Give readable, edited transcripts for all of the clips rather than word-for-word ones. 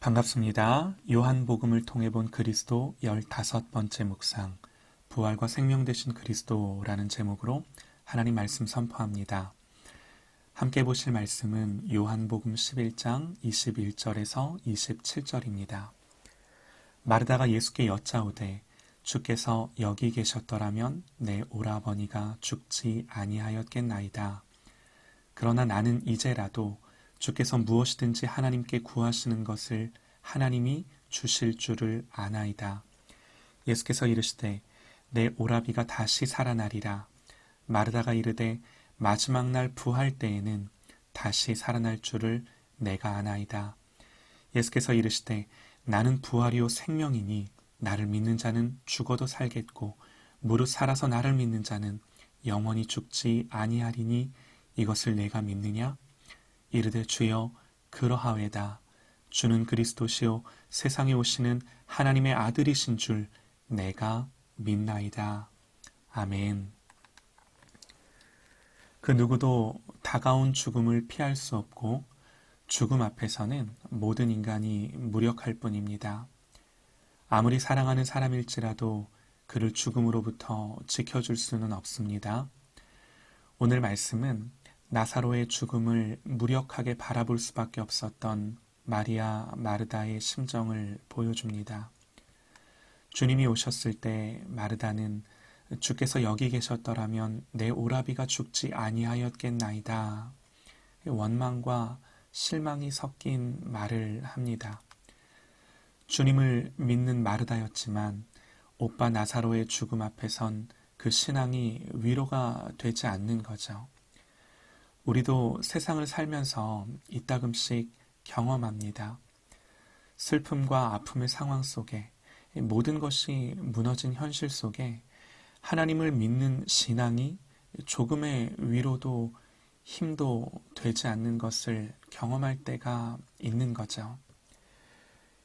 반갑습니다. 요한복음을 통해 본 그리스도 15번째 묵상, 부활과 생명 되신 그리스도라는 제목으로 하나님 말씀 선포합니다. 함께 보실 말씀은 요한복음 11장 21절에서 27절입니다. 마르다가 예수께 여짜오되 주께서 여기 계셨더라면 내 오라버니가 죽지 아니하였겠나이다. 그러나 나는 이제라도 주께서 무엇이든지 하나님께 구하시는 것을 하나님이 주실 줄을 아나이다. 예수께서 이르시되 내 오라비가 다시 살아나리라. 마르다가 이르되 마지막 날 부활 때에는 다시 살아날 줄을 내가 아나이다. 예수께서 이르시되 나는 부활이요 생명이니 나를 믿는 자는 죽어도 살겠고 무릇 살아서 나를 믿는 자는 영원히 죽지 아니하리니 이것을 내가 믿느냐? 이르되 주여 그러하외다. 주는 그리스도시요 세상에 오시는 하나님의 아들이신 줄 내가 믿나이다. 아멘. 그 누구도 다가온 죽음을 피할 수 없고 죽음 앞에서는 모든 인간이 무력할 뿐입니다. 아무리 사랑하는 사람일지라도 그를 죽음으로부터 지켜줄 수는 없습니다. 오늘 말씀은 나사로의 죽음을 무력하게 바라볼 수밖에 없었던 마리아 마르다의 심정을 보여줍니다. 주님이 오셨을 때 마르다는 주께서 여기 계셨더라면 내 오라비가 죽지 아니하였겠나이다. 원망과 실망이 섞인 말을 합니다. 주님을 믿는 마르다였지만 오빠 나사로의 죽음 앞에선 그 신앙이 위로가 되지 않는 거죠. 우리도 세상을 살면서 이따금씩 경험합니다. 슬픔과 아픔의 상황 속에 모든 것이 무너진 현실 속에 하나님을 믿는 신앙이 조금의 위로도 힘도 되지 않는 것을 경험할 때가 있는 거죠.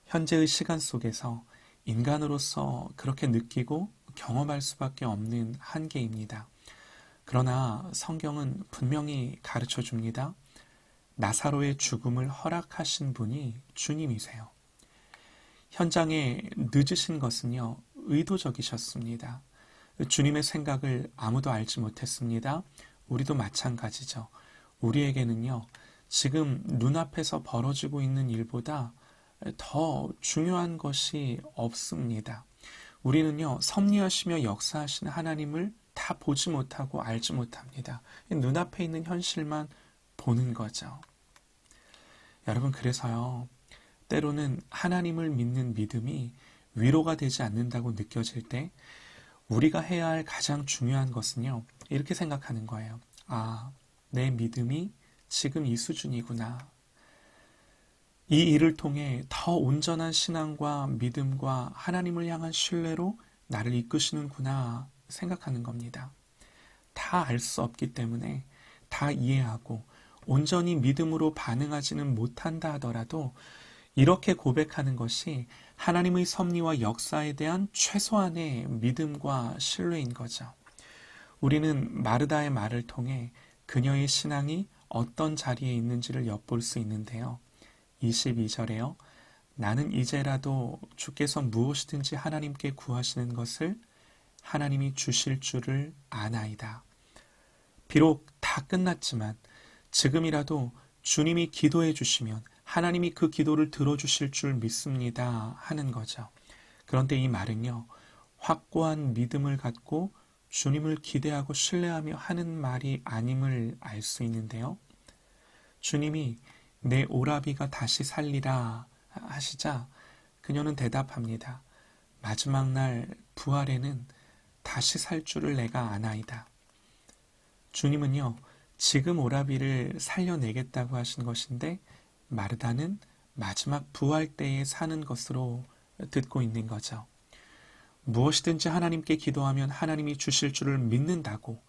현재의 시간 속에서 인간으로서 그렇게 느끼고 경험할 수밖에 없는 한계입니다. 그러나 성경은 분명히 가르쳐 줍니다. 나사로의 죽음을 허락하신 분이 주님이세요. 현장에 늦으신 것은요, 의도적이셨습니다. 주님의 생각을 아무도 알지 못했습니다. 우리도 마찬가지죠. 우리에게는요, 지금 눈앞에서 벌어지고 있는 일보다 더 중요한 것이 없습니다. 우리는요, 섭리하시며 역사하시는 하나님을 다 보지 못하고 알지 못합니다. 눈앞에 있는 현실만 보는 거죠. 여러분, 그래서요, 때로는 하나님을 믿는 믿음이 위로가 되지 않는다고 느껴질 때 우리가 해야 할 가장 중요한 것은요, 이렇게 생각하는 거예요. 아, 내 믿음이 지금 이 수준이구나. 이 일을 통해 더 온전한 신앙과 믿음과 하나님을 향한 신뢰로 나를 이끄시는구나 생각하는 겁니다. 다 알 수 없기 때문에 다 이해하고 온전히 믿음으로 반응하지는 못한다 하더라도 이렇게 고백하는 것이 하나님의 섭리와 역사에 대한 최소한의 믿음과 신뢰인 거죠. 우리는 마르다의 말을 통해 그녀의 신앙이 어떤 자리에 있는지를 엿볼 수 있는데요. 22절에요. 나는 이제라도 주께서 무엇이든지 하나님께 구하시는 것을 하나님이 주실 줄을 아나이다. 비록 다 끝났지만 지금이라도 주님이 기도해 주시면 하나님이 그 기도를 들어주실 줄 믿습니다 하는 거죠. 그런데 이 말은요, 확고한 믿음을 갖고 주님을 기대하고 신뢰하며 하는 말이 아님을 알 수 있는데요. 주님이 내 오라비가 다시 살리라 하시자 그녀는 대답합니다. 마지막 날 부활에는 다시 살 줄을 내가 아나이다. 주님은요, 지금 오라비를 살려내겠다고 하신 것인데 마르다는 마지막 부활 때에 사는 것으로 듣고 있는 거죠. 무엇이든지 하나님께 기도하면 하나님이 주실 줄을 믿는다고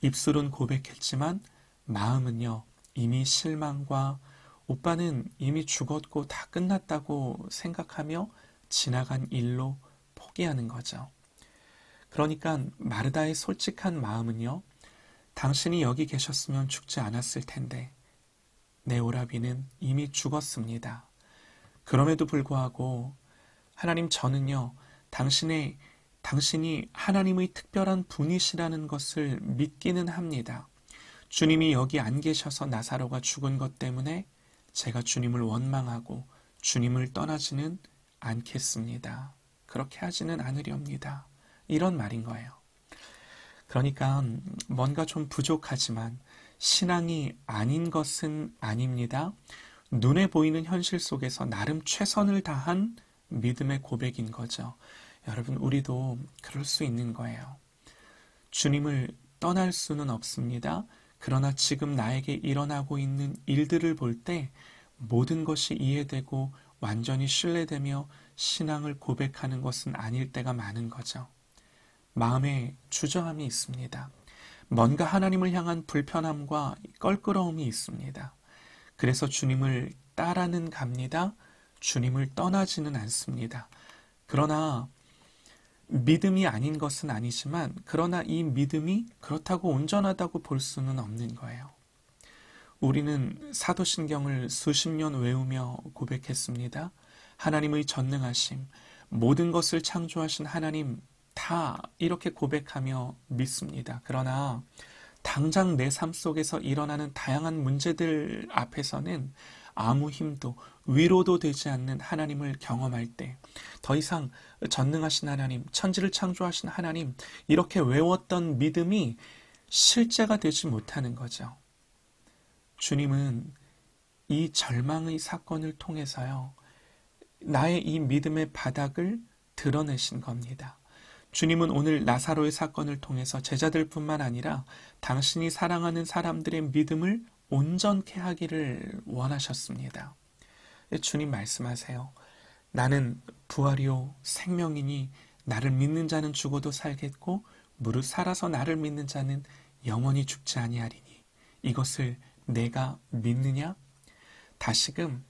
입술은 고백했지만 마음은요, 이미 실망과 오빠는 이미 죽었고 다 끝났다고 생각하며 지나간 일로 포기하는 거죠. 그러니까 마르다의 솔직한 마음은요, 당신이 여기 계셨으면 죽지 않았을 텐데 내 오라비는 이미 죽었습니다. 그럼에도 불구하고 하나님, 저는요, 당신이 하나님의 특별한 분이시라는 것을 믿기는 합니다. 주님이 여기 안 계셔서 나사로가 죽은 것 때문에 제가 주님을 원망하고 주님을 떠나지는 않겠습니다. 그렇게 하지는 않으렵니다. 이런 말인 거예요. 그러니까 뭔가 좀 부족하지만 신앙이 아닌 것은 아닙니다. 눈에 보이는 현실 속에서 나름 최선을 다한 믿음의 고백인 거죠. 여러분, 우리도 그럴 수 있는 거예요. 주님을 떠날 수는 없습니다. 그러나 지금 나에게 일어나고 있는 일들을 볼 때 모든 것이 이해되고 완전히 신뢰되며 신앙을 고백하는 것은 아닐 때가 많은 거죠. 마음에 주저함이 있습니다. 뭔가 하나님을 향한 불편함과 껄끄러움이 있습니다. 그래서 주님을 따라는 갑니다. 주님을 떠나지는 않습니다. 그러나 믿음이 아닌 것은 아니지만, 그러나 이 믿음이 그렇다고 온전하다고 볼 수는 없는 거예요. 우리는 사도신경을 수십 년 외우며 고백했습니다. 하나님의 전능하심, 모든 것을 창조하신 하나님, 다 이렇게 고백하며 믿습니다. 그러나 당장 내 삶 속에서 일어나는 다양한 문제들 앞에서는 아무 힘도 위로도 되지 않는 하나님을 경험할 때 더 이상 전능하신 하나님, 천지를 창조하신 하나님, 이렇게 외웠던 믿음이 실제가 되지 못하는 거죠. 주님은 이 절망의 사건을 통해서요, 나의 이 믿음의 바닥을 드러내신 겁니다. 주님은 오늘 나사로의 사건을 통해서 제자들뿐만 아니라 당신이 사랑하는 사람들의 믿음을 온전케 하기를 원하셨습니다. 주님 말씀하세요. 나는 부활이요 생명이니 나를 믿는 자는 죽어도 살겠고 무릇 살아서 나를 믿는 자는 영원히 죽지 아니하리니 이것을 내가 믿느냐? 다시금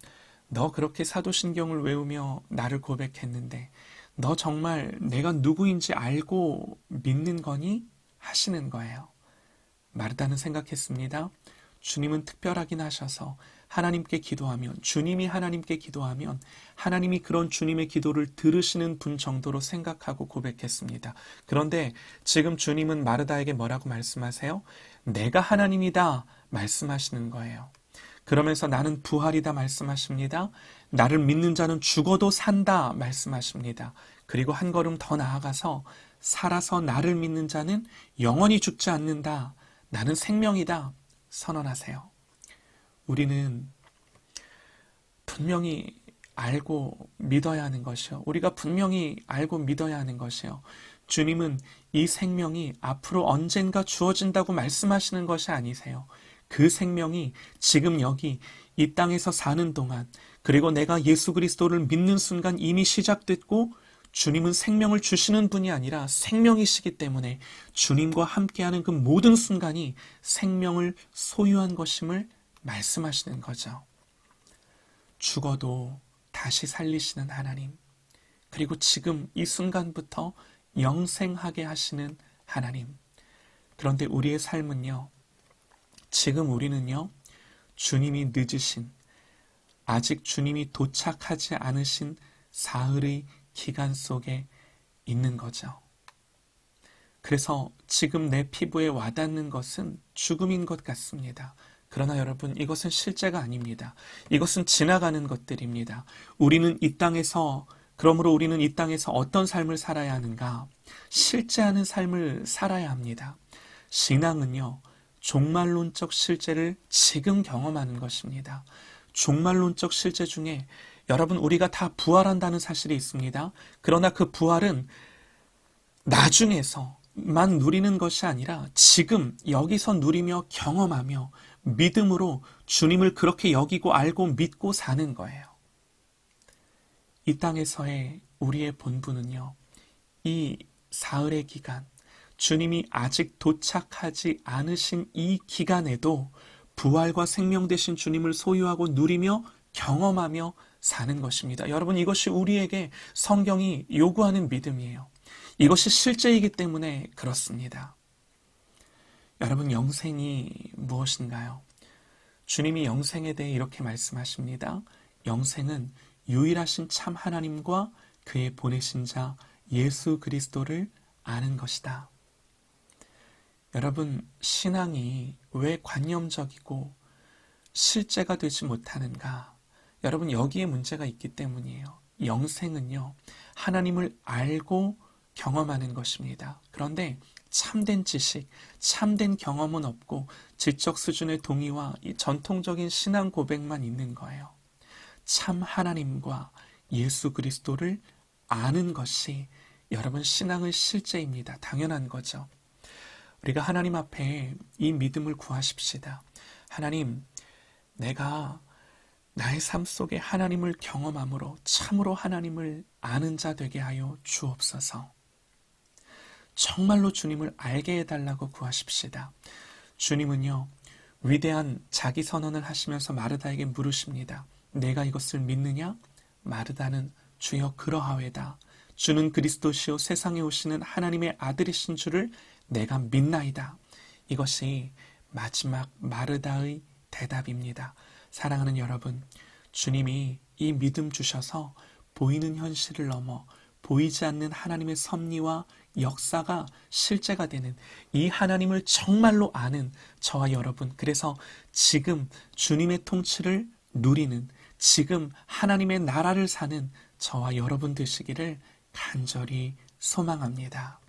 너 그렇게 사도신경을 외우며 나를 고백했는데 너 정말 내가 누구인지 알고 믿는 거니? 하시는 거예요. 마르다는 생각했습니다. 주님은 특별하긴 하셔서 하나님께 기도하면, 주님이 하나님께 기도하면 하나님이 그런 주님의 기도를 들으시는 분 정도로 생각하고 고백했습니다. 그런데 지금 주님은 마르다에게 뭐라고 말씀하세요? 내가 하나님이다 말씀하시는 거예요. 그러면서 나는 부활이다 말씀하십니다. 나를 믿는 자는 죽어도 산다 말씀하십니다. 그리고 한 걸음 더 나아가서 살아서 나를 믿는 자는 영원히 죽지 않는다. 나는 생명이다 선언하세요. 우리는 분명히 알고 믿어야 하는 것이요. 우리가 분명히 알고 믿어야 하는 것이요. 주님은 이 생명이 앞으로 언젠가 주어진다고 말씀하시는 것이 아니세요. 그 생명이 지금 여기 이 땅에서 사는 동안, 그리고 내가 예수 그리스도를 믿는 순간 이미 시작됐고, 주님은 생명을 주시는 분이 아니라 생명이시기 때문에 주님과 함께하는 그 모든 순간이 생명을 소유한 것임을 말씀하시는 거죠. 죽어도 다시 살리시는 하나님, 그리고 지금 이 순간부터 영생하게 하시는 하나님. 그런데 우리의 삶은요, 지금 우리는요, 주님이 늦으신, 아직 주님이 도착하지 않으신 사흘의 기간 속에 있는 거죠. 그래서 지금 내 피부에 와닿는 것은 죽음인 것 같습니다. 그러나 여러분, 이것은 실제가 아닙니다. 이것은 지나가는 것들입니다. 그러므로 우리는 이 땅에서 어떤 삶을 살아야 하는가? 실제하는 삶을 살아야 합니다. 신앙은요, 종말론적 실제를 지금 경험하는 것입니다. 종말론적 실제 중에 여러분, 우리가 다 부활한다는 사실이 있습니다. 그러나 그 부활은 나중에서만 누리는 것이 아니라 지금 여기서 누리며 경험하며 믿음으로 주님을 그렇게 여기고 알고 믿고 사는 거예요. 이 땅에서의 우리의 본분은요, 이 사흘의 기간, 주님이 아직 도착하지 않으신 이 기간에도 부활과 생명 되신 주님을 소유하고 누리며 경험하며 사는 것입니다. 여러분, 이것이 우리에게 성경이 요구하는 믿음이에요. 이것이 실제이기 때문에 그렇습니다. 여러분, 영생이 무엇인가요? 주님이 영생에 대해 이렇게 말씀하십니다. 영생은 유일하신 참 하나님과 그의 보내신 자 예수 그리스도를 아는 것이다. 여러분, 신앙이 왜 관념적이고 실제가 되지 못하는가? 여러분, 여기에 문제가 있기 때문이에요. 영생은요, 하나님을 알고 경험하는 것입니다. 그런데 참된 지식, 참된 경험은 없고 지적 수준의 동의와 이 전통적인 신앙 고백만 있는 거예요. 참 하나님과 예수 그리스도를 아는 것이 여러분 신앙의 실제입니다. 당연한 거죠. 우리가 하나님 앞에 이 믿음을 구하십시다. 하나님, 내가 나의 삶 속에 하나님을 경험함으로 참으로 하나님을 아는 자 되게 하여 주옵소서. 정말로 주님을 알게 해달라고 구하십시다. 주님은요, 위대한 자기 선언을 하시면서 마르다에게 물으십니다. 내가 이것을 믿느냐? 마르다는 주여 그러하외다. 주는 그리스도시요 세상에 오시는 하나님의 아들이신 줄을 내가 믿나이다. 이것이 마지막 마르다의 대답입니다. 사랑하는 여러분, 주님이 이 믿음 주셔서 보이는 현실을 넘어 보이지 않는 하나님의 섭리와 역사가 실제가 되는 이 하나님을 정말로 아는 저와 여러분, 그래서 지금 주님의 통치를 누리는, 지금 하나님의 나라를 사는 저와 여러분 되시기를 간절히 소망합니다.